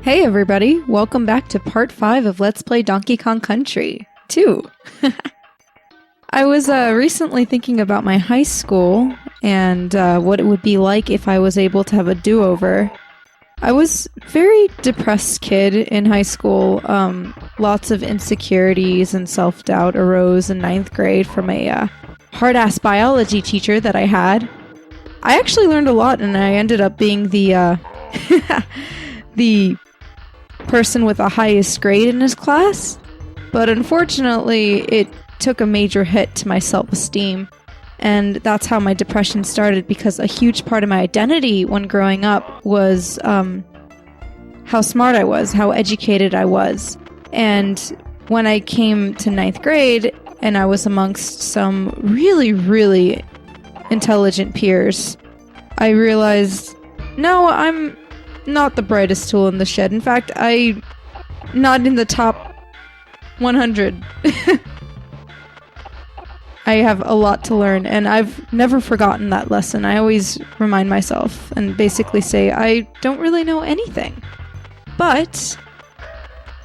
Hey everybody, welcome back to part 5 of Let's Play Donkey Kong Country 2. I was recently thinking about my high school and what it would be like if I was able to have a do-over. I was a very depressed kid in high school. Lots of insecurities and self-doubt arose in 9th grade from a hard-ass biology teacher that I had. I actually learned a lot and I ended up being the the person with the highest grade in his class, but unfortunately it took a major hit to my self-esteem, and that's how my depression started, because a huge part of my identity when growing up was how smart I was, how educated I was. And when I came to 9th grade and I was amongst some really, really intelligent peers, I realized, no, I'm not the brightest tool in the shed. In fact, I'm not in the top 100. I have a lot to learn, and I've never forgotten that lesson. I always remind myself and basically say, I don't really know anything. But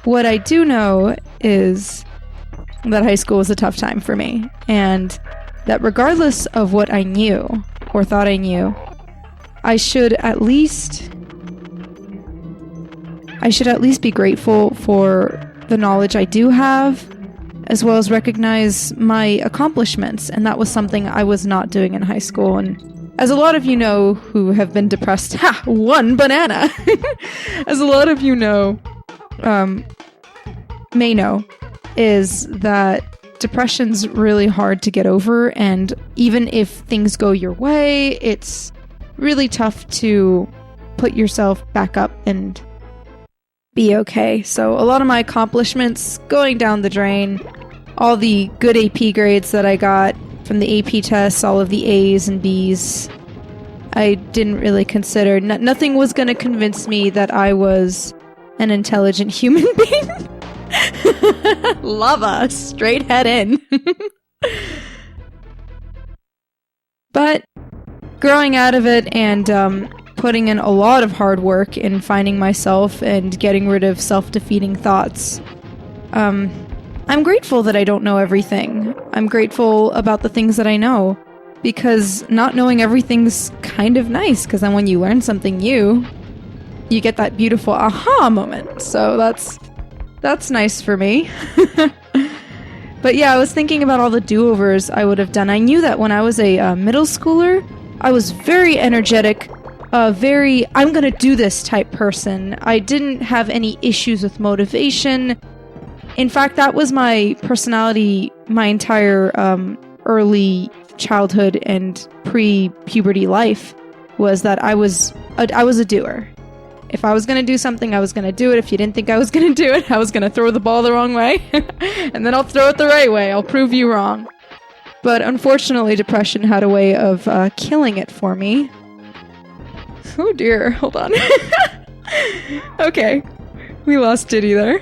what I do know is that high school was a tough time for me, and that regardless of what I knew or thought I knew, I should at least be grateful for the knowledge I do have, as well as recognize my accomplishments, and that was something I was not doing in high school. And as a lot of you know who have been depressed, one banana! As a lot of you know, may know, is that depression's really hard to get over, and even if things go your way, it's really tough to put yourself back up and be okay. So a lot of my accomplishments going down the drain, all the good AP grades that I got from the AP tests, all of the A's and B's, I didn't really consider. Nothing was going to convince me that I was an intelligent human being. Lava, straight head in. But growing out of it and putting in a lot of hard work in finding myself and getting rid of self-defeating thoughts, I'm grateful that I don't know everything. I'm grateful about the things that I know, because not knowing everything's kind of nice, because then when you learn something new, you get that beautiful aha moment. So that's nice for me. But yeah, I was thinking about all the do-overs I would have done. I knew that when I was a middle schooler, I was very energetic, very I'm gonna do this type person. I didn't have any issues with motivation. In fact, that was my personality my entire early childhood and pre-puberty life, was that I was a doer. If I was gonna do something, I was gonna do it. If you didn't think I was gonna do it, I was gonna throw the ball the wrong way, and then I'll throw it the right way. I'll prove you wrong. But unfortunately, depression had a way of killing it for me. Oh dear, hold on. Okay, we lost Diddy there.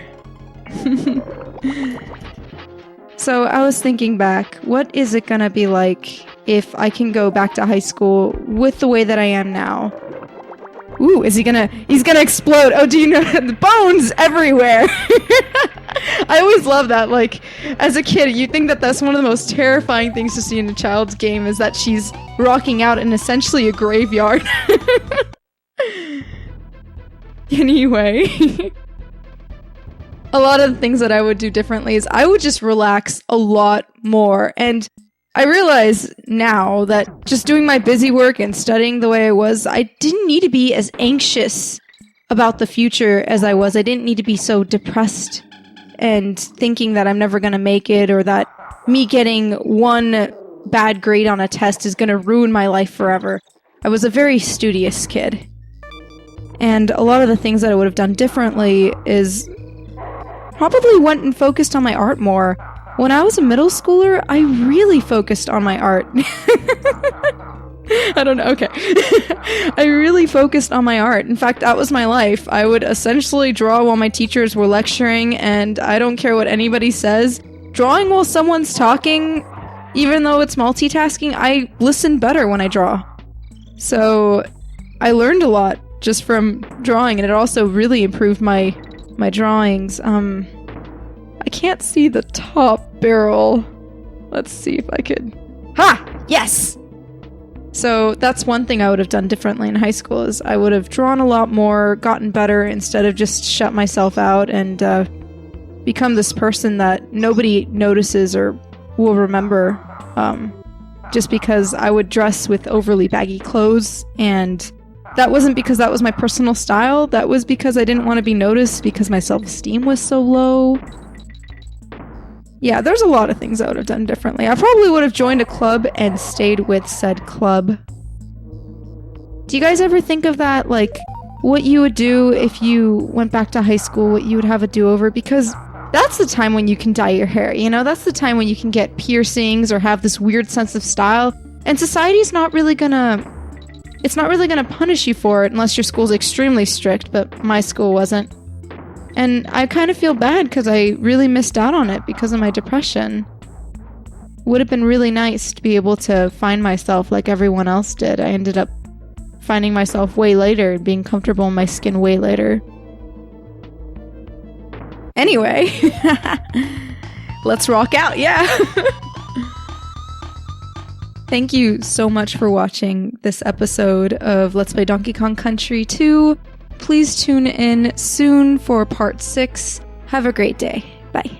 So I was thinking back, what is it gonna be like if I can go back to high school with the way that I am now? Ooh, he's gonna explode. Oh, do you know, the bones everywhere? I always love that. Like, as a kid, you think that that's one of the most terrifying things to see in a child's game, is that she's rocking out in essentially a graveyard. Anyway, a lot of the things that I would do differently is I would just relax a lot more. And I realize now that just doing my busy work and studying the way I was, I didn't need to be as anxious about the future as I was. I didn't need to be so depressed and thinking that I'm never going to make it, or that me getting one bad grade on a test is going to ruin my life forever. I was a very studious kid. And a lot of the things that I would have done differently is probably went and focused on my art more. When I was a middle schooler, I really focused on my art. I don't know, okay. I really focused on my art. In fact, that was my life. I would essentially draw while my teachers were lecturing, and I don't care what anybody says. Drawing while someone's talking, even though it's multitasking, I listen better when I draw. So I learned a lot just from drawing, and it also really improved my drawings. I can't see the top barrel. Let's see if I could... Ha! Yes! So that's one thing I would have done differently in high school, is I would have drawn a lot more, gotten better, instead of just shut myself out and become this person that nobody notices or will remember, just because I would dress with overly baggy clothes, and that wasn't because that was my personal style, that was because I didn't want to be noticed because my self-esteem was so low. Yeah, there's a lot of things I would have done differently. I probably would have joined a club and stayed with said club. Do you guys ever think of that? Like, what you would do if you went back to high school, what you would have a do-over? Because that's the time when you can dye your hair, you know? That's the time when you can get piercings or have this weird sense of style. And society's not really gonna... It's not really gonna punish you for it unless your school's extremely strict, but my school wasn't. And I kind of feel bad because I really missed out on it because of my depression. Would have been really nice to be able to find myself like everyone else did. I ended up finding myself way later and being comfortable in my skin way later. Anyway, let's rock out, yeah! Thank you so much for watching this episode of Let's Play Donkey Kong Country 2. Please tune in soon for part 6. Have a great day. Bye.